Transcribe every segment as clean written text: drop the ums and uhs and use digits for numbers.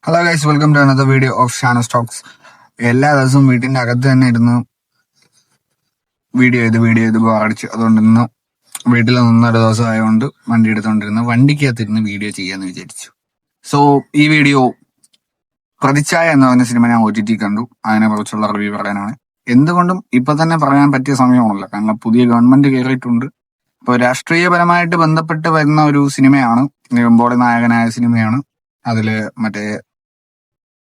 Hello guys, welcome to another video of Shanas talks. എല്ലാ ദിവസവും വീട്ടിന്റെ അകത്ത് തന്നെ ഇരുന്ന് വീഡിയോ ചെയ്ത് അടിച്ചു. അതുകൊണ്ട് ഇന്ന് വീട്ടിൽ നിന്നൊരു ദിവസം ആയതുകൊണ്ട് വണ്ടി എടുത്തുകൊണ്ടിരുന്ന് വണ്ടിക്കകത്തിരുന്ന് വീഡിയോ ചെയ്യാന്ന് വിചാരിച്ചു. സോ ഈ വീഡിയോ പ്രതിച്ഛായ എന്ന് പറഞ്ഞ സിനിമ ഞാൻ OTT കണ്ടു. അതിനെ കുറിച്ചുള്ള റിവ്യൂ പറയാനാണ്. എന്തുകൊണ്ടും ഇപ്പൊ തന്നെ പറയാൻ പറ്റിയ സമയമാണല്ലോ, കാരണം പുതിയ ഗവൺമെന്റ് കയറിയിട്ടുണ്ട്. ഇപ്പോൾ രാഷ്ട്രീയപരമായിട്ട് ബന്ധപ്പെട്ട് വരുന്ന ഒരു സിനിമയാണ്. നിവിൻ നായകനായ സിനിമയാണ്. അതില് മറ്റേ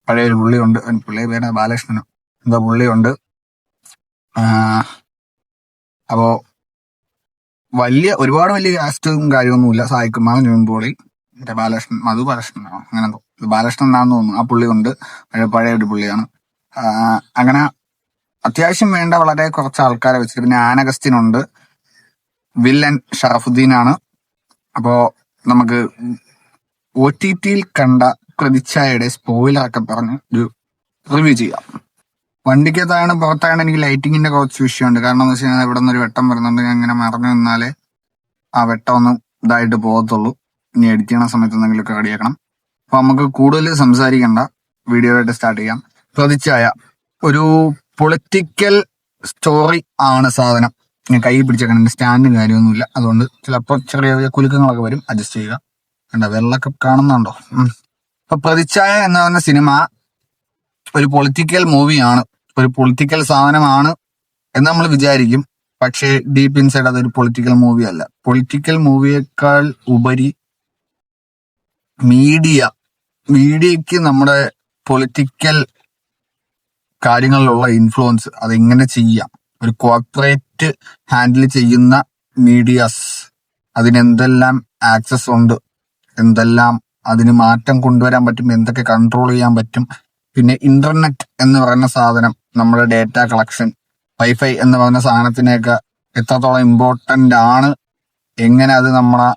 പഴയൊരു പുള്ളിയുണ്ട്, പുള്ളിയെ പേര് ബാലകൃഷ്ണനോ എന്തോ പുള്ളിയുണ്ട്. അപ്പോ ഒരുപാട് വലിയ കാസ്റ്റും കാര്യമൊന്നുമില്ല. സായികുമാർ, നിവിൻ പോളി, മറ്റേ ബാലകൃഷ്ണനോ അങ്ങനെ എന്തോ, ബാലകൃഷ്ണൻ എന്നാന്ന് തോന്നുന്നു. ആ പുള്ളിയുണ്ട്, പഴയ ഒരു പുള്ളിയാണ്. അങ്ങനെ അത്യാവശ്യം വേണ്ട വളരെ കുറച്ച് ആൾക്കാരെ വെച്ചിട്ട്, പിന്നെ ആനഗസ്റ്റിനുണ്ട്, വില്ലൻ ഷറഫുദ്ദീൻ ആണ്. അപ്പോ നമുക്ക് OTTയിൽ കണ്ട പ്രതിച്ഛായയുടെ സ്പോയിലറൊക്കെ പറഞ്ഞ് ഒരു റിവ്യൂ ചെയ്യാം. വണ്ടിക്കകത്താണ് പുറത്താണ് എനിക്ക് ലൈറ്റിങ്ങിന്റെ കുറച്ച് വിഷയമുണ്ട്. കാരണം എന്ന് വെച്ച് കഴിഞ്ഞാൽ ഇവിടെ നിന്നൊരു വെട്ടം വരുന്നുണ്ട്. ഞാൻ ഇങ്ങനെ മറഞ്ഞു നിന്നാലേ ആ വെട്ടം ഒന്നും ഇതായിട്ട് പോകത്തുള്ളൂ. ഇനി എഡിറ്റ് ചെയ്യണ സമയത്ത് എന്തെങ്കിലുമൊക്കെ റെഡിയാക്കണം. അപ്പൊ നമുക്ക് കൂടുതൽ സംസാരിക്കണ്ട, വീഡിയോ ആയിട്ട് സ്റ്റാർട്ട് ചെയ്യാം. പ്രതിച്ഛായ ഒരു പൊളിറ്റിക്കൽ സ്റ്റോറി ആണ് സാധനം. ഞാൻ കൈ പിടിച്ചേക്കണം, സ്റ്റാൻഡും കാര്യമൊന്നുമില്ല. അതുകൊണ്ട് ചിലപ്പോൾ ചെറിയ കുലുക്കങ്ങളൊക്കെ വരും, അഡ്ജസ്റ്റ് ചെയ്യുക. കണ്ടോ, വെള്ളമൊക്കെ കാണുന്നുണ്ടോ? അപ്പൊ പ്രതിച്ഛായ എന്ന് പറഞ്ഞ സിനിമ ഒരു പൊളിറ്റിക്കൽ മൂവിയാണ്, ഒരു പൊളിറ്റിക്കൽ സാധനമാണ് എന്ന് നമ്മൾ വിചാരിക്കും. പക്ഷേ ഡീപ്പ് ഇൻസൈഡ് അതൊരു പൊളിറ്റിക്കൽ മൂവി അല്ല. പൊളിറ്റിക്കൽ മൂവിയേക്കാൾ ഉപരി മീഡിയക്ക് നമ്മുടെ പൊളിറ്റിക്കൽ കാര്യങ്ങളിലുള്ള ഇൻഫ്ലുവൻസ്, അതെങ്ങനെ ചെയ്യാം, ഒരു കോർപ്പറേറ്റ് ഹാൻഡിൽ ചെയ്യുന്ന മീഡിയാസ്, അതിനെന്തെല്ലാം ആക്സസ് ഉണ്ട്, എന്തെല്ലാം അതിന് മാറ്റം കൊണ്ടുവരാൻ പറ്റും, എന്തൊക്കെ കൺട്രോൾ ചെയ്യാൻ പറ്റും. പിന്നെ ഇന്റർനെറ്റ് എന്ന് പറയുന്ന സാധനം, നമ്മുടെ ഡേറ്റ കളക്ഷൻ, വൈഫൈ എന്ന് പറയുന്ന സാധനത്തിനെയൊക്കെ എത്രത്തോളം ഇമ്പോർട്ടന്റ് ആണ്, എങ്ങനെ അത് നമ്മളെ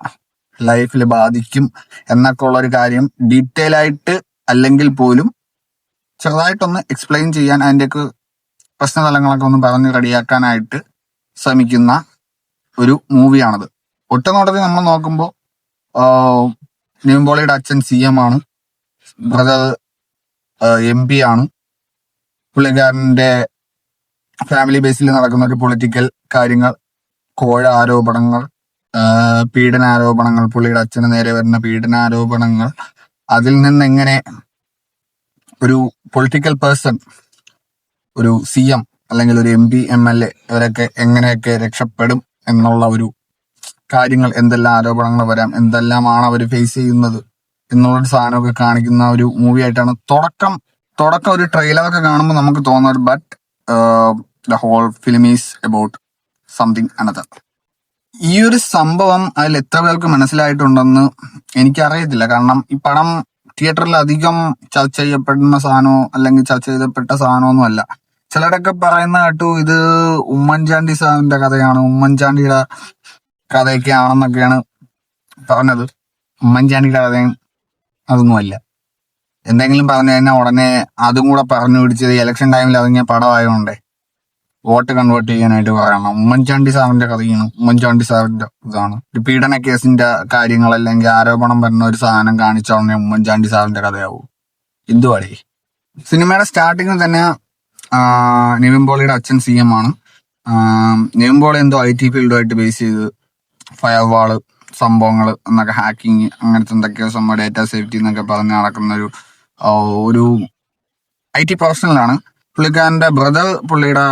ലൈഫിൽ ബാധിക്കും എന്നൊക്കെ ഉള്ള ഒരു കാര്യം ഡീറ്റെയിൽ ആയിട്ട് അല്ലെങ്കിൽ പോലും ചെറുതായിട്ടൊന്ന് എക്സ്പ്ലെയിൻ ചെയ്യാൻ, അതിൻ്റെയൊക്കെ പ്രശ്നതലങ്ങളൊക്കെ ഒന്ന് പറഞ്ഞ് റെഡിയാക്കാനായിട്ട് ശ്രമിക്കുന്ന ഒരു മൂവിയാണത്. ഒറ്റനോട്ടത്തിൽ നമ്മൾ നോക്കുമ്പോൾ നിവിൻ പോളിയുടെ അച്ഛൻ CM ആണ്, ബ്രദർ MP ആണ്. പുള്ളിക്കാരന്റെ ഫാമിലി ബേസിൽ നടക്കുന്ന ഒരു പൊളിറ്റിക്കൽ കാര്യങ്ങൾ, കോഴ ആരോപണങ്ങൾ, പീഡനാരോപണങ്ങൾ, പുള്ളിയുടെ അച്ഛന് നേരെ വരുന്ന പീഡനാരോപണങ്ങൾ, അതിൽ നിന്ന് എങ്ങനെ ഒരു പൊളിറ്റിക്കൽ പേഴ്സൺ, ഒരു CM അല്ലെങ്കിൽ ഒരു MP MLA ഇവരൊക്കെ എങ്ങനെയൊക്കെ രക്ഷപ്പെടും എന്നുള്ള ഒരു കാര്യങ്ങൾ, എന്തെല്ലാം ആരോപണങ്ങൾ വരാം, എന്തെല്ലാമാണ് അവർ ഫേസ് ചെയ്യുന്നത് എന്നുള്ളൊരു സാധനമൊക്കെ കാണിക്കുന്ന ഒരു മൂവി ആയിട്ടാണ്. തുടക്കം ഒരു ട്രെയിലറൊക്കെ കാണുമ്പോൾ നമുക്ക് തോന്നുന്നത്, but the whole film is about something another. ഈ ഒരു സംഭവം അതിൽ എത്ര പേർക്ക് മനസ്സിലായിട്ടുണ്ടെന്ന് എനിക്കറിയത്തില്ല. കാരണം ഈ പടം തിയേറ്ററിൽ അധികം ചർച്ച ചെയ്യപ്പെടുന്ന സാധനമോ അല്ലെങ്കിൽ ചർച്ച ചെയ്യപ്പെട്ട സാധനമൊന്നും അല്ല. ചിലരൊക്കെ പറയുന്ന കേട്ടു ഇത് ഉമ്മൻചാണ്ടി സാറിന്റെ കഥയാണ്, ഉമ്മൻചാണ്ടിയുടെ കഥയൊക്കെ ആണെന്നൊക്കെയാണ് പറഞ്ഞത്. ഉമ്മൻചാണ്ടിയുടെ കഥയും അതൊന്നുമല്ല. എന്തെങ്കിലും പറഞ്ഞു കഴിഞ്ഞാൽ ഉടനെ അതും കൂടെ പറഞ്ഞു പിടിച്ചത് ഇലക്ഷൻ ടൈമിൽ ഇറങ്ങിയ പടമായതുകൊണ്ടേ വോട്ട് കൺവേർട്ട് ചെയ്യാനായിട്ട് പറയണം. ഉമ്മൻചാണ്ടി സാറിന്റെ കഥയാണ്, ഉമ്മൻചാണ്ടി സാറിന്റെ ഇതാണ്. ഒരു പീഡന കേസിന്റെ കാര്യങ്ങൾ അല്ലെങ്കിൽ ആരോപണം വരുന്ന ഒരു സാധനം കാണിച്ച ഉടനെ ഉമ്മൻചാണ്ടി സാറിന്റെ കഥയാവും. എന്തുവാടേ? സിനിമയുടെ സ്റ്റാർട്ടിങ്ങിൽ തന്നെ നിവിൻ പോളിയുടെ അച്ഛൻ CM ആണ്. നിവിൻ പോളി എന്തോ IT ഫീൽഡുമായിട്ട് ബേസ് ചെയ്ത് ഫയർവാള് സംഭവങ്ങൾ എന്നൊക്കെ, ഹാക്കിങ്, അങ്ങനത്തെ എന്തൊക്കെയോ സംഭവം, ഡേറ്റ സേഫ്റ്റി എന്നൊക്കെ പറഞ്ഞ് നടക്കുന്ന ഒരു IT പ്രൊഫഷണലാണ്. പുള്ളിക്കാരന്റെ ബ്രദർ പുള്ളിയുടെ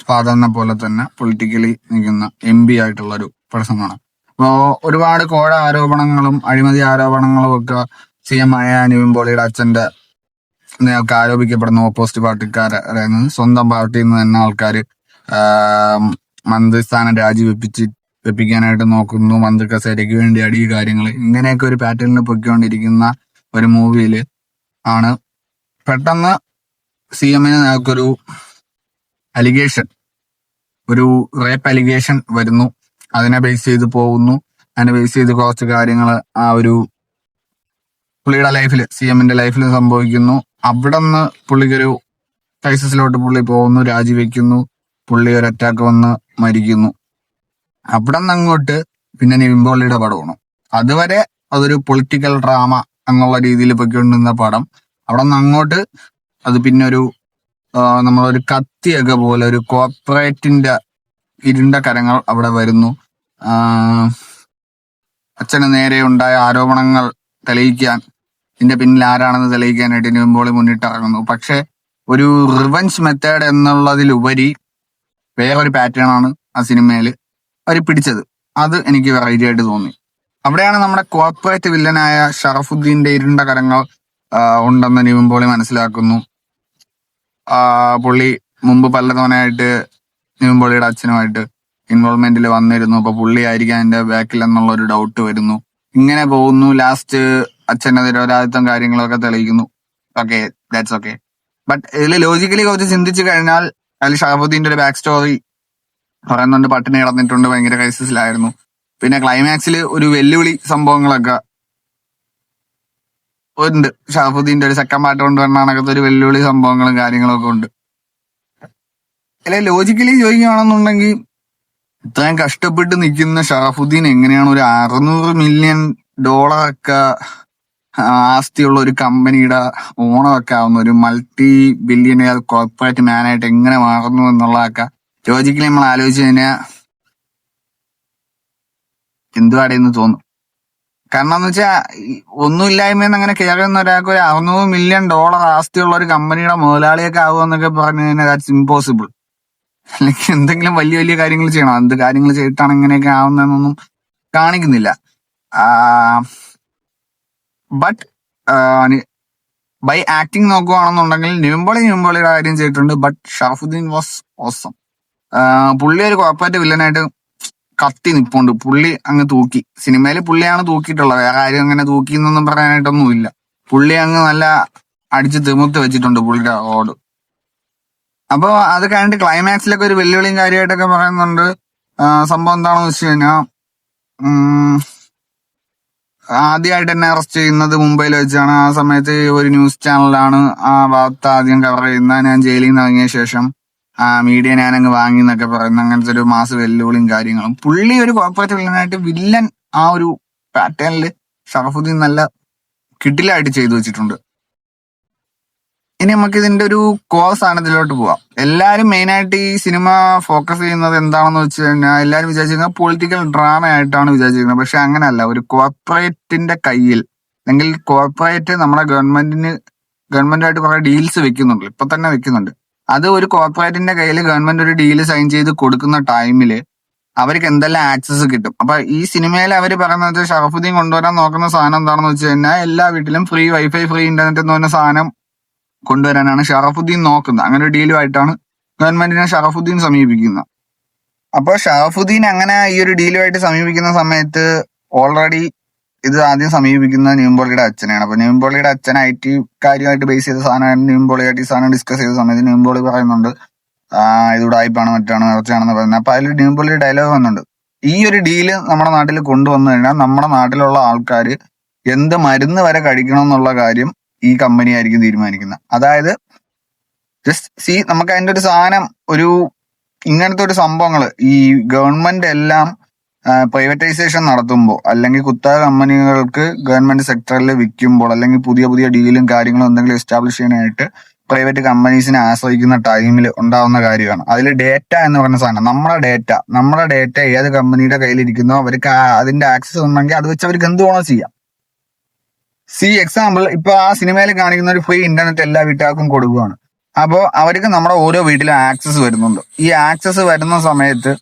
ഫാദറിനെ പോലെ തന്നെ പൊളിറ്റിക്കലി നിൽക്കുന്ന MP ആയിട്ടുള്ള ഒരു പേഴ്സണാണ്. അപ്പോൾ ഒരുപാട് കോഴ ആരോപണങ്ങളും അഴിമതി ആരോപണങ്ങളും ഒക്കെ CM ആയ നിവിൻ പോളിയുടെ അച്ഛന്റെ നേർക്ക് ആരോപിക്കപ്പെടുന്ന ഓപ്പോസിറ്റ് പാർട്ടിക്കാരെ, സ്വന്തം പാർട്ടിയിൽ നിന്ന് തന്നെ ആൾക്കാർ മന്ത്രിസ്ഥാനം വെപ്പിക്കാനായിട്ട് നോക്കുന്നു, മന്ത്രി കസേരയ്ക്ക് വേണ്ടി അടി കാര്യങ്ങൾ, ഇങ്ങനെയൊക്കെ ഒരു പാറ്റേണിൽ പൊയ്ക്കൊണ്ടിരിക്കുന്ന ഒരു മൂവിയിൽ ആണ് പെട്ടെന്ന് CMന് നേർക്കൊരു അലിഗേഷൻ, ഒരു റേപ്പ് അലിഗേഷൻ വരുന്നു. അതിനെ ബേസ് ചെയ്ത് പോകുന്നു. അതിനെ ബേസ് ചെയ്ത് കുറച്ച് കാര്യങ്ങൾ ആ ഒരു പുള്ളിയുടെ ലൈഫിൽ, CMന്റെ ലൈഫിൽ സംഭവിക്കുന്നു. അവിടെ നിന്ന് പുള്ളിക്കൊരു ക്രൈസിസിലോട്ട് പുള്ളി പോകുന്നു, രാജിവെക്കുന്നു. പുള്ളി ഒരു അറ്റാക്ക് വന്ന് മരിക്കുന്നു. അവിടെ നിന്ന് അങ്ങോട്ട് പിന്നെ നിവിൻ പോളിയുടെ പടമാണ്. അതുവരെ അതൊരു പൊളിറ്റിക്കൽ ഡ്രാമ എന്നുള്ള രീതിയിൽ പൊയ്ക്കൊണ്ടിരുന്ന പടം അവിടെ നിന്ന് അങ്ങോട്ട് അത് പിന്നെ ഒരു നമ്മളൊരു കത്തിയൊക്കെ പോലെ ഒരു കോർപ്പറേറ്റിന്റെ ഇരുണ്ട കരങ്ങൾ അവിടെ വരുന്നു. അച്ഛന് നേരെ ഉണ്ടായ ആരോപണങ്ങൾ തെളിയിക്കാൻ, ഇതിന്റെ പിന്നിൽ ആരാണെന്ന് തെളിയിക്കാനായിട്ട് നിവിൻ പോളി മുന്നിട്ടിറങ്ങുന്നു. പക്ഷെ ഒരു റിവഞ്ച് മെത്തേഡ് എന്നുള്ളതിലുപരി വേറൊരു പാറ്റേൺ ആണ് ആ സിനിമയിൽ അവർ പിടിച്ചത്. അത് എനിക്ക് വെറൈറ്റി ആയിട്ട് തോന്നി. അവിടെയാണ് നമ്മുടെ കോർപ്പറേറ്റ് വില്ലനായ ഷറഫുദ്ദീന്റെ ഇരുണ്ട കരങ്ങൾ ഉണ്ടെന്ന് നിവിൻ പോളി മനസ്സിലാക്കുന്നു. പുള്ളി മുമ്പ് പലതവണയായിട്ട് നിവിൻ പോളിയുടെ അച്ഛനുമായിട്ട് ഇൻവോൾവ്മെന്റിൽ വന്നിരുന്നു. അപ്പൊ പുള്ളി ആയിരിക്കും അതിന്റെ ബാക്കിൽ എന്നുള്ള ഒരു ഡൗട്ട് വരുന്നു. ഇങ്ങനെ പോകുന്നു. ലാസ്റ്റ് അച്ഛന്റെ നിരപരാധിത്വം കാര്യങ്ങളൊക്കെ തെളിയിക്കുന്നു. Okay, that's okay. ബട്ട് ഇതിൽ ലോജിക്കലി കുറച്ച് ചിന്തിച്ചു കഴിഞ്ഞാൽ അതിൽ ഷറഫുദ്ദീന്റെ ഒരു ബാക്ക് സ്റ്റോറി പറയുന്നുണ്ട്. പട്ടിണി കിടന്നിട്ടുണ്ട്, ഭയങ്കര ക്രൈസിസിലായിരുന്നു. പിന്നെ ക്ലൈമാക്സിൽ ഒരു വെല്ലുവിളി സംഭവങ്ങളൊക്കെ ഉണ്ട്. ഷറഫുദ്ദീന്റെ ഒരു സെക്കൻഡ് പാർട്ട് കൊണ്ടുവരണക്കത്തെ ഒരു വെല്ലുവിളി സംഭവങ്ങളും കാര്യങ്ങളൊക്കെ ഉണ്ട്. അല്ലെ ലോജിക്കലി ചോദിക്കുകയാണെന്നുണ്ടെങ്കിൽ ഇത്രയും കഷ്ടപ്പെട്ട് നിൽക്കുന്ന ഷറഫുദ്ദീൻ എങ്ങനെയാണ് ഒരു $600 മില്യൺ ആസ്തിയുള്ള ഒരു കമ്പനിയുടെ ഓണമൊക്കെ ആവുന്ന ഒരു മൾട്ടി ബില്യണിയർ കോർപ്പറേറ്റ് മാനായിട്ട് എങ്ങനെ മാറുന്നു എന്നുള്ളതൊക്കെ ലോജിക്കലി നമ്മൾ ആലോചിച്ച് കഴിഞ്ഞാൽ എന്തുവാടെന്ന് തോന്നും. കാരണം എന്ന് വെച്ചാൽ ഒന്നുമില്ലായ്മയെന്ന് അങ്ങനെ കയറുന്ന ഒരാൾക്ക് ഒരു $600 മില്യൺ ആസ്തിയുള്ള ഒരു കമ്പനിയുടെ മുതലാളിയൊക്കെ ആവുമെന്നൊക്കെ പറഞ്ഞു കഴിഞ്ഞാൽ ദാറ്റ്സ് ഇമ്പോസിബിൾ. അല്ലെങ്കിൽ എന്തെങ്കിലും വലിയ വലിയ കാര്യങ്ങൾ ചെയ്യണം. എന്ത് കാര്യങ്ങൾ ചെയ്തിട്ടാണ് ഇങ്ങനെയൊക്കെ ആവുന്നതെന്നൊന്നും കാണിക്കുന്നില്ല. ബട്ട് ബൈ ആക്ടിങ് നോക്കുകയാണെന്നുണ്ടെങ്കിൽ നിവിൻ പോളിയുടെ കാര്യം ചെയ്തിട്ടുണ്ട്. But Sharafudheen was awesome. പുള്ളി ഒരു കോർപ്പറേറ്റ് വില്ലനായിട്ട് കത്തി നിപ്പുണ്ട്. പുള്ളി അങ്ങ് തൂക്കി. സിനിമയിൽ പുള്ളിയാണ് തൂക്കിയിട്ടുള്ളത്, വേറെ ആരും അങ്ങനെ തൂക്കി എന്നൊന്നും പറയാനായിട്ടൊന്നും ഇല്ല. പുള്ളി അങ്ങ് നല്ല അടിച്ച് തിമിർത്ത് വെച്ചിട്ടുണ്ട് പുള്ളിയുടെ ഓട്. അപ്പൊ അത് കഴിഞ്ഞിട്ട് ക്ലൈമാക്സിലൊക്കെ ഒരു വെല്ലുവിളിയും കാര്യമായിട്ടൊക്കെ പറയുന്നുണ്ട്. സംഭവം എന്താണെന്ന് വെച്ച് കഴിഞ്ഞാൽ ആദ്യമായിട്ട് എന്നെ അറസ്റ്റ് ചെയ്യുന്നത് മുംബൈയിൽ വെച്ചാണ്. ആ സമയത്ത് ഒരു ന്യൂസ് ചാനലാണ് ആ വാർത്ത ആദ്യം കവർ ചെയ്യുന്നത്. ഞാൻ ജയിലിൽ നിന്ന് ഇറങ്ങിയ ശേഷം മീഡിയ ഞാനങ്ങ് വാങ്ങി എന്നൊക്കെ പറയുന്ന അങ്ങനത്തെ ഒരു മാസ വെല്ലുവിളിയും കാര്യങ്ങളും. പുള്ളി ഒരു കോർപ്പറേറ്റ് വില്ലനായിട്ട് വില്ലൻ ആ ഒരു പാറ്റേണിൽ ഷറഫുദ്ദീൻ നല്ല കിടിലായിട്ട് ചെയ്തു വെച്ചിട്ടുണ്ട്. ഇനി നമുക്ക് ഇതിന്റെ ഒരു കോസ് ആണ് ഇതിലോട്ട് പോവാം. എല്ലാരും മെയിനായിട്ട് ഈ സിനിമ ഫോക്കസ് ചെയ്യുന്നത് എന്താണെന്ന് വെച്ച് കഴിഞ്ഞാൽ എല്ലാരും വിചാരിച്ചിരുന്നത് പൊളിറ്റിക്കൽ ഡ്രാമ ആയിട്ടാണ് വിചാരിച്ചിരുന്നത്. പക്ഷെ അങ്ങനെയല്ല. ഒരു കോർപ്പറേറ്റിന്റെ കയ്യിൽ, അല്ലെങ്കിൽ കോർപ്പറേറ്റ് നമ്മുടെ ഗവൺമെന്റായിട്ട് കുറെ ഡീൽസ് വെക്കുന്നുണ്ട്, ഇപ്പൊ തന്നെ വെക്കുന്നുണ്ട്. അത് ഒരു കോർപ്പറേറ്റിന്റെ കയ്യിൽ ഗവൺമെന്റ് ഒരു ഡീല് സൈൻ ചെയ്ത് കൊടുക്കുന്ന ടൈമില് അവർക്ക് എന്തെല്ലാം ആക്സസ് കിട്ടും. അപ്പൊ ഈ സിനിമയിൽ അവർ പറയുന്നത് ഷറഫുദ്ദീൻ കൊണ്ടുവരാൻ നോക്കുന്ന സാധനം എന്താണെന്ന് വെച്ച് കഴിഞ്ഞാൽ എല്ലാ വീട്ടിലും ഫ്രീ വൈഫൈ, ഫ്രീ ഇന്റർനെറ്റ് എന്ന് പറഞ്ഞ സാധനം കൊണ്ടുവരാനാണ് ഷറഫുദ്ദീൻ നോക്കുന്നത്. അങ്ങനെ ഒരു ഡീലുമായിട്ടാണ് ഗവൺമെന്റിനെ ഷറഫുദ്ദീൻ സമീപിക്കുന്നത്. അപ്പൊ ഷറഫുദ്ദീൻ അങ്ങനെ ഈ ഒരു ഡീലുമായിട്ട് സമീപിക്കുന്ന സമയത്ത് ഓൾറെഡി ഇത് ആദ്യം സമീപിക്കുന്ന നിവിൻ പോളിയുടെ അച്ഛനെയാണ്. അപ്പൊ നിവിൻ പോളിയുടെ അച്ഛൻ IT കാര്യമായിട്ട് ബേസ് ചെയ്ത സാധനമായിരുന്നു. നിവിൻ പോളിയായിട്ട് ഈ സാധനം ഡിസ്കസ് ചെയ്ത സമയത്ത് നിവിൻ പോളി പറയുന്നുണ്ട് ഇത് ഉടായിപ്പാണ്, മറ്റാണ്, മറിച്ചാണെന്ന് പറയുന്നത്. അപ്പൊ അതിൽ നിവിൻ പോളിയുടെ ഡയലോഗ് വന്നുണ്ട്, ഈ ഒരു ഡീല് നമ്മുടെ നാട്ടിൽ കൊണ്ടുവന്നു കഴിഞ്ഞാൽ നമ്മുടെ നാട്ടിലുള്ള ആൾക്കാർ എന്ത് മരുന്ന് വരെ കഴിക്കണം എന്നുള്ള കാര്യം ഈ കമ്പനി ആയിരിക്കും തീരുമാനിക്കുന്നത്. അതായത് ജസ്റ്റ് നമുക്ക് അതിന്റെ ഒരു സാധനം, ഒരു ഇങ്ങനത്തെ ഒരു സംഭവങ്ങൾ ഈ ഗവൺമെന്റ് എല്ലാം പ്രൈവറ്റൈസേഷൻ നടത്തുമ്പോൾ, അല്ലെങ്കിൽ കുത്തക കമ്പനികൾക്ക് ഗവൺമെന്റ് സെക്ടറിൽ വിൽക്കുമ്പോൾ, അല്ലെങ്കിൽ പുതിയ പുതിയ ഡീലും കാര്യങ്ങളും എന്തെങ്കിലും എസ്റ്റാബ്ലിഷ് ചെയ്യാനായിട്ട് പ്രൈവറ്റ് കമ്പനീസിനെ ആശ്രയിക്കുന്ന ടൈമിൽ ഉണ്ടാവുന്ന കാര്യമാണ്. അതിൽ ഡേറ്റ എന്ന് പറഞ്ഞ സാധനം, നമ്മുടെ ഡേറ്റ ഏത് കമ്പനിയുടെ കയ്യിലിരിക്കുന്നോ അവർക്ക് അതിന്റെ ആക്സസ് ഉണ്ടെങ്കിൽ അത് വെച്ച് അവർക്ക് എന്ത് വേണോ ചെയ്യാം. എക്സാമ്പിൾ, ഇപ്പൊ ആ സിനിമയിൽ കാണിക്കുന്ന ഒരു ഫ്രീ ഇന്റർനെറ്റ് എല്ലാ വീട്ടുകാർക്കും കൊടുക്കുകയാണ്. അപ്പോൾ അവർക്ക് നമ്മുടെ ഓരോ വീട്ടിലും ആക്സസ് വരുന്നുണ്ട്. ഈ ആക്സസ് വരുന്ന സമയത്ത്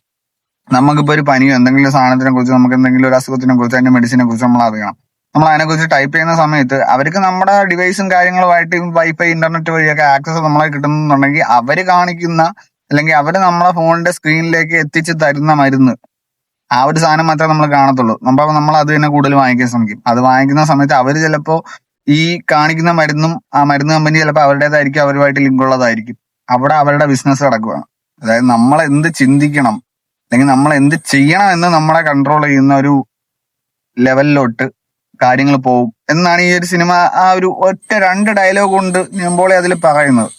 നമുക്കിപ്പോൾ ഒരു പനിയോ എന്തെങ്കിലും സാധനത്തിനെ കുറിച്ച്, നമുക്ക് എന്തെങ്കിലും ഒരു അസുഖത്തിനെ കുറിച്ച്, അതിന്റെ മെഡിസിനെ കുറിച്ച് നമ്മൾ അറിയണം. നമ്മൾ അതിനെക്കുറിച്ച് ടൈപ്പ് ചെയ്യുന്ന സമയത്ത് അവർക്ക് നമ്മുടെ ഡിവൈസും കാര്യങ്ങളുമായിട്ട് വൈഫൈ ഇന്റർനെറ്റ് വഴിയൊക്കെ ആക്സസ് നമ്മളെ കിട്ടുന്നുണ്ടെങ്കിൽ അവർ കാണിക്കുന്ന, അല്ലെങ്കിൽ അവർ നമ്മളെ ഫോണിന്റെ സ്ക്രീനിലേക്ക് എത്തിച്ച് തരുന്ന മരുന്ന്, ആ ഒരു സാധനം മാത്രമേ നമ്മൾ കാണത്തുള്ളൂ. നമ്മൾ അത് തന്നെ കൂടുതൽ വാങ്ങിക്കാൻ ശ്രമിക്കും. അത് വാങ്ങിക്കുന്ന സമയത്ത് അവർ ചിലപ്പോൾ ഈ കാണിക്കുന്ന മരുന്നും ആ മരുന്ന് കമ്പനി ചിലപ്പോൾ അവരുടേതായിരിക്കും, അവരുമായിട്ട് ലിങ്ക് ഉള്ളതായിരിക്കും. അവിടെ അവരുടെ ബിസിനസ് നടക്കുകയാണ്. അതായത് നമ്മൾ എന്ത് ചിന്തിക്കണം, അല്ലെങ്കിൽ നമ്മൾ എന്ത് ചെയ്യണം എന്ന് നമ്മളെ കൺട്രോൾ ചെയ്യുന്ന ഒരു ലെവലിലോട്ട് കാര്യങ്ങൾ പോകും എന്നാണ് ഈ ഒരു സിനിമ ആ ഒരു ഒറ്റ 2 ഡയലോഗ് കൊണ്ട് നിവിൻ അതിൽ പറയുന്നത്.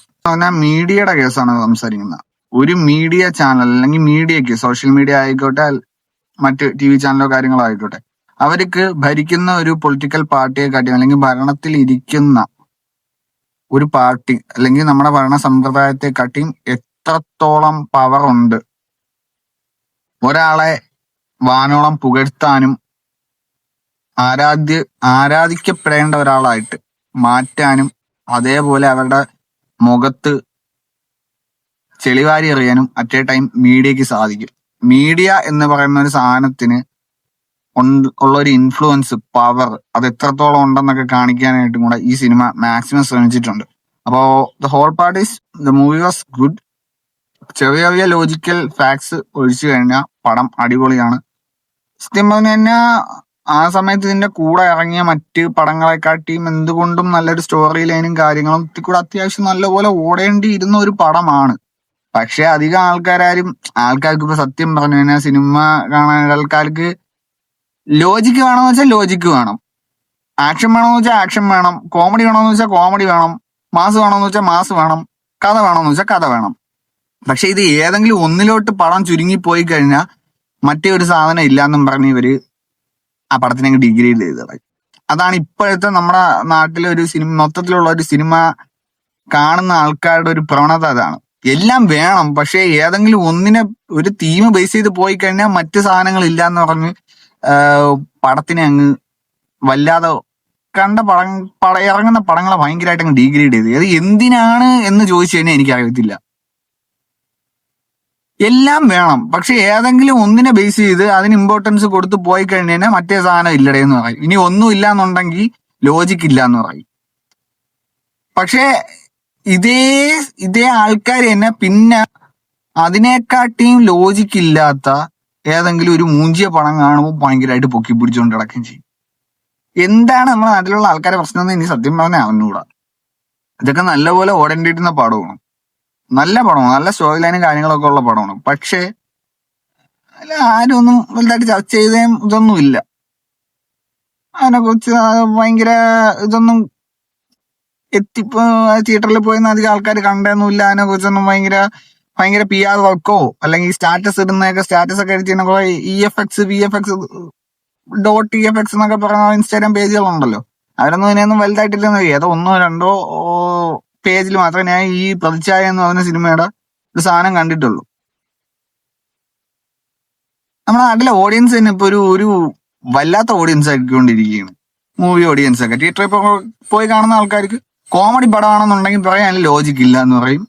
മീഡിയയുടെ കേസാണ് സംസാരിക്കുന്നത്. ഒരു മീഡിയ ചാനൽ അല്ലെങ്കിൽ മീഡിയക്ക്, സോഷ്യൽ മീഡിയ ആയിക്കോട്ടെ, മറ്റ് TV ചാനലോ കാര്യങ്ങളോ ആയിക്കോട്ടെ, അവർക്ക് ഭരിക്കുന്ന ഒരു പൊളിറ്റിക്കൽ പാർട്ടിയെ കാട്ടി അല്ലെങ്കിൽ ഭരണത്തിൽ ഇരിക്കുന്ന ഒരു പാർട്ടി അല്ലെങ്കിൽ നമ്മുടെ ഭരണ സമ്പ്രദായത്തെ കാട്ടിയും എത്രത്തോളം പവർ ഉണ്ട് ഒരാളെ വാനോളം പുകഴ്ത്താനും ആരാധിക്കപ്പെടേണ്ട ഒരാളായിട്ട് മാറ്റാനും അതേപോലെ അവരുടെ മുഖത്ത് ചെളിവാരി എറിയാനും അറ്റ് എ ടൈം മീഡിയക്ക് സാധിക്കും. മീഡിയ എന്ന് പറയുന്ന ഒരു സാധനത്തിന് ഉള്ള ഒരു ഇൻഫ്ലുവൻസ്, പവർ അത് എത്രത്തോളം ഉണ്ടെന്നൊക്കെ കാണിക്കാനായിട്ടും കൂടെ ഈ സിനിമ മാക്സിമം ശ്രമിച്ചിട്ടുണ്ട്. അപ്പോ the whole part is the movie was good. ചെറിയ ചെറിയ ലോജിക്കൽ ഫാക്ട്സ് ഒഴിച്ചു കഴിഞ്ഞാൽ പടം അടിപൊളിയാണ്. സത്യം പറഞ്ഞു കഴിഞ്ഞാൽ ആ സമയത്ത് ഇതിന്റെ കൂടെ ഇറങ്ങിയ മറ്റ് പടങ്ങളെക്കാട്ടിയും എന്തുകൊണ്ടും നല്ലൊരു സ്റ്റോറി ലൈനും കാര്യങ്ങളും കൂടെ അത്യാവശ്യം നല്ലപോലെ ഓടേണ്ടിയിരുന്ന ഒരു പടമാണ്. പക്ഷെ അധികം ആൾക്കാർക്ക് ഇപ്പൊ സത്യം പറഞ്ഞു കഴിഞ്ഞാൽ സിനിമ കാണാൻ ആൾക്കാർക്ക് ലോജിക്ക് വേണമെന്ന് വെച്ചാൽ ലോജിക്ക് വേണം, ആക്ഷൻ വേണമെന്ന് വെച്ചാൽ ആക്ഷൻ വേണം, കോമഡി വേണമെന്ന് വെച്ചാൽ കോമഡി വേണം, മാസ് വേണമെന്ന് വെച്ചാൽ മാസ് വേണം, കഥ വേണമെന്ന് വെച്ചാൽ കഥ വേണം. പക്ഷെ ഇത് ഏതെങ്കിലും ഒന്നിലോട്ട് പടം ചുരുങ്ങി പോയി കഴിഞ്ഞാൽ മറ്റേ ഒരു സാധനം ഇല്ലാന്നും പറഞ്ഞ് ഇവര് ആ പടത്തിനെ ഡിഗ്രേഡ് ചെയ്ത് കളയും. അതാണ് ഇപ്പോഴത്തെ നമ്മുടെ നാട്ടിലെ ഒരു സിനിമ, മൊത്തത്തിലുള്ള ഒരു സിനിമ കാണുന്ന ആൾക്കാരുടെ ഒരു പ്രവണത അതാണ്. എല്ലാം വേണം, പക്ഷെ ഏതെങ്കിലും ഒന്നിനെ ഒരു തീം ബേസ് ചെയ്ത് പോയി കഴിഞ്ഞാൽ മറ്റു സാധനങ്ങൾ ഇല്ല എന്ന് പറഞ്ഞ് പടത്തിനെ അങ്ങ് വല്ലാതെ ഇറങ്ങുന്ന പടങ്ങളെ ഭയങ്കരമായിട്ട് അങ്ങ് ഡീഗ്രേഡ് ചെയ്ത്. അത് എന്തിനാണ് എന്ന് ചോദിച്ചു കഴിഞ്ഞാൽ എനിക്കറിയത്തില്ല. എല്ലാം വേണം, പക്ഷെ ഏതെങ്കിലും ഒന്നിനെ ബേസ് ചെയ്ത് അതിന് ഇമ്പോർട്ടൻസ് കൊടുത്ത് പോയി കഴിഞ്ഞാൽ മറ്റേ സാധനം ഇല്ലടേ എന്ന് പറയും. ഇനി ഒന്നും ഇല്ല എന്നുണ്ടെങ്കിൽ ലോജിക്ക് ഇല്ല എന്ന് പറയും. പക്ഷെ ഇതേ ആൾക്കാർ തന്നെ പിന്നെ അതിനെക്കാട്ടിയും ലോജിക്ക് ഇല്ലാത്ത ഏതെങ്കിലും ഒരു മൂഞ്ചിയ പടം കാണുമ്പോൾ ഭയങ്കരമായിട്ട് പൊക്കി പിടിച്ചുകൊണ്ട് കിടക്കുകയും ചെയ്യും. എന്താണ് നമ്മുടെ നാട്ടിലുള്ള ആൾക്കാരെ പ്രശ്നം എന്ന് ഇനി സത്യം പറഞ്ഞാൽ അവനൂടാ. ഇതൊക്കെ നല്ലപോലെ ഓടേണ്ടിയിരുന്ന പടമാണ്, നല്ല പടമാണ്, നല്ല സ്റ്റോറി ലൈനും കാര്യങ്ങളൊക്കെ ഉള്ള പടമാണ്. പക്ഷേ അല്ല, ആരും ഒന്നും വലുതായിട്ട് ചർച്ച ചെയ്തേം ഇതൊന്നുമില്ല. അതിനെ കുറിച്ച് ഭയങ്കര ഇതൊന്നും തിയേറ്ററിൽ പോയി അധികം ആൾക്കാർ കണ്ടൊന്നുമില്ല. അതിനെ കുറിച്ചൊന്നും ഭയങ്കര PR വർക്കോ അല്ലെങ്കിൽ സ്റ്റാറ്റസ് ഇടുന്നതൊക്കെ സ്റ്റാറ്റസ് ഒക്കെ അടിച്ച് കുറെ EFX VFX .EFX എന്നൊക്കെ പറയുന്ന ഇൻസ്റ്റാഗ്രാം പേജുകളുണ്ടല്ലോ, അവരൊന്നും ഇതിനൊന്നും വലുതായിട്ടില്ലെന്ന്. ഏതോ 1-2 പേജിൽ മാത്രമേ ഞാൻ ഈ പ്രതിച്ഛായ എന്ന് പറഞ്ഞ സിനിമയുടെ ഒരു സാധനം കണ്ടിട്ടുള്ളൂ. നമ്മുടെ നാട്ടിലെ ഓഡിയൻസ് തന്നെ ഇപ്പൊ ഒരു വല്ലാത്ത ഓഡിയൻസ് ആയിക്കൊണ്ടിരിക്കുകയാണ്. മൂവി ഓഡിയൻസ് ഒക്കെ തിയേറ്ററിൽ പോയി കാണുന്ന ആൾക്കാർക്ക് കോമഡി പടമാണെന്നുണ്ടെങ്കിൽ പറയാൻ ലോജിക്ക് ഇല്ല എന്ന് പറയും.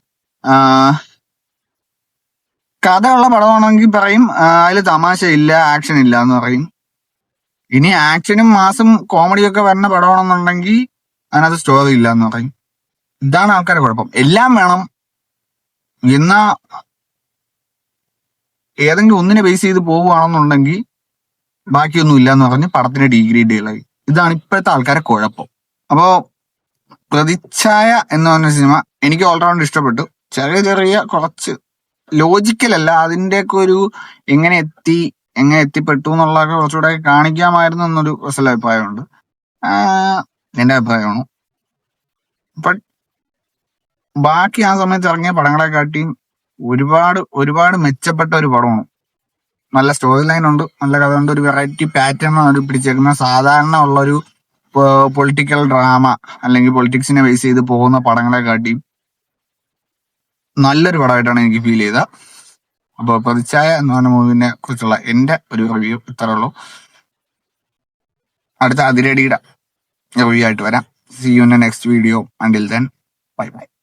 കഥയുള്ള പടമാണെങ്കിൽ പറയും അതിൽ തമാശ ഇല്ല, ആക്ഷൻ ഇല്ല എന്ന് പറയും. ഇനി ആക്ഷനും മാസും കോമഡിയൊക്കെ വരുന്ന പടമാണെന്നുണ്ടെങ്കിൽ അതിനകത്ത് സ്റ്റോറി ഇല്ല എന്ന് പറയും. ഇതാണ് ആൾക്കാരുടെ കുഴപ്പം. എല്ലാം വേണം, എന്നാ ഏതെങ്കിലും ഒന്നിനെ ബേസ് ചെയ്ത് പോവുകയാണെന്നുണ്ടെങ്കിൽ ബാക്കിയൊന്നും ഇല്ല എന്ന് പറഞ്ഞ് പടത്തിനെ ഡീഗ്രേഡ് ചെയ്യുക. ഇതാണ് ഇപ്പോഴത്തെ ആൾക്കാരെ കുഴപ്പം. അപ്പോ പ്രതിച്ഛായ എന്ന് പറഞ്ഞ സിനിമ എനിക്ക് ഓൾറൗണ്ട് ഇഷ്ടപ്പെട്ടു. ചെറിയ കുറച്ച് ലോജിക്കൽ അല്ല, അതിൻ്റെയൊക്കെ ഒരു എങ്ങനെ എത്തിപ്പെട്ടു എന്നുള്ളതൊക്കെ കുറച്ചുകൂടെ കാണിക്കാമായിരുന്നു എന്നൊരു അഭിപ്രായമുണ്ട്. എന്റെ അഭിപ്രായമാണ്. ബട്ട് ബാക്കി ആ സമയത്ത് ഇറങ്ങിയ പടങ്ങളെക്കാട്ടിയും ഒരുപാട് മെച്ചപ്പെട്ട ഒരു പടമാണ്. നല്ല സ്റ്റോറി ലൈൻ ഉണ്ട്, നല്ല കഥ ഉണ്ട്, ഒരു വെറൈറ്റി പാറ്റേൺ ആണ് പിടിച്ചേക്കുന്ന. സാധാരണ ഉള്ളൊരു പൊളിറ്റിക്കൽ ഡ്രാമ അല്ലെങ്കിൽ പൊളിറ്റിക്സിനെ ബേസ് ചെയ്ത് പോകുന്ന പടങ്ങളെക്കാട്ടിയും നല്ലൊരു പടമായിട്ടാണ് എനിക്ക് ഫീൽ ചെയ്തത്. അപ്പോൾ പ്രതിച്ഛായ എന്ന് പറഞ്ഞ മൂവിനെ കുറിച്ചുള്ള എന്റെ ഒരു റിവ്യൂ ഇത്രേ ഉള്ളൂ. അടുത്ത അതിരടിയുടെ റിവ്യൂ ആയിട്ട് വരാം. See you in the next video. Until then, bye bye.